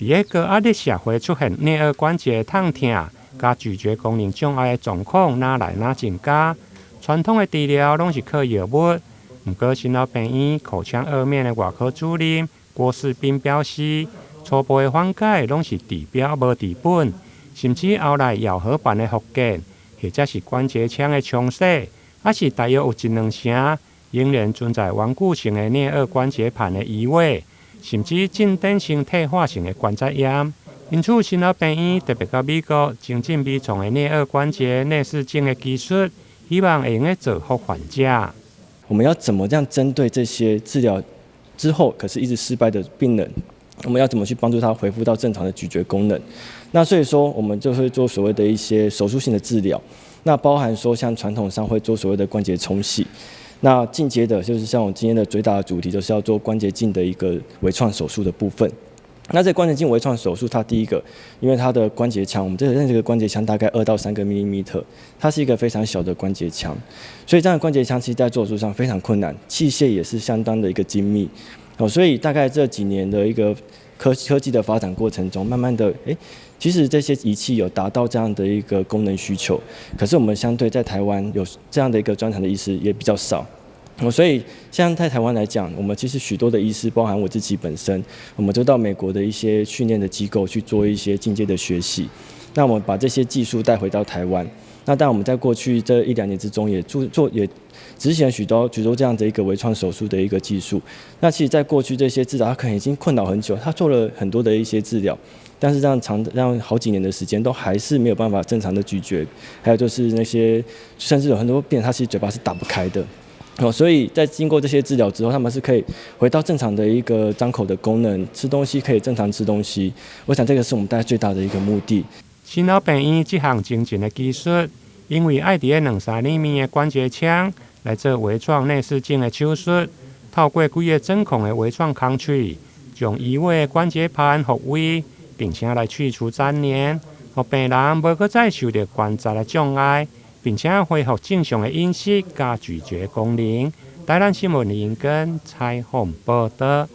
在高压力社会出现内耳关节痛痛、甲咀嚼功能障碍的状况哪来哪增加。传统的治疗拢是靠药物，不过新老病院口腔颌面的外科主任郭世斌表示，初步的缓解拢是治标无治本，甚至后来咬合板的复健，或者是关节腔的冲洗，还是大约有一两成，仍然存在顽固性的内耳关节盘的移位。甚至进展性退化性的关节炎，因此新老病院特别到美国精进微创的内耳关节内视镜的技术，希望会用造福患者。我们要怎么样针对这些治疗之后可是一直失败的病人，我们要怎么去帮助他恢复到正常的咀嚼功能？那所以说，我们就会做所谓的一些手术性的治疗，那包含说像传统上会做所谓的关节冲洗。那进阶的就是像我今天的最大的主题，就是要做关节镜的一个微创手术的部分。那这关节镜微创手术，它第一个，因为它的关节腔，我们这个关节腔大概2到3个mm，它是一个非常小的关节腔，所以这样的关节腔其实在做手术上非常困难，器械也是相当的一个精密。所以大概这几年的一个科技的发展过程中，慢慢的，其实这些仪器有达到这样的一个功能需求，可是我们相对在台湾有这样的一个专长的医师也比较少。所以像在台湾来讲，我们其实许多的医师，包含我自己本身，我们就到美国的一些训练的机构去做一些进阶的学习。那我们把这些技术带回到台湾。那当然我们在过去这1-2年之中也执行了许多这样的一个微创手术的一个技术。那其实在过去这些治疗，他可能已经困扰很久，他做了很多的一些治疗，但是让好几年的时间都还是没有办法正常的咀嚼，还有就是那些甚至有很多病人他其实嘴巴是打不开的。所以在经过这些治疗之后，他们是可以回到正常的一个张口的功能，吃东西可以正常吃东西。我想这个是我们大家最大的一个目的。新老病院这项精进的技术，因为爱伫2-3 mm的关节腔来做微创内视镜的手术，透过几个针孔的微创空嘴，将移位的关节盘复位，并且来去除粘连，让病人无再再受到关节的障碍。并且恢复正常的饮食加咀嚼功能。台南新闻林根采访报道。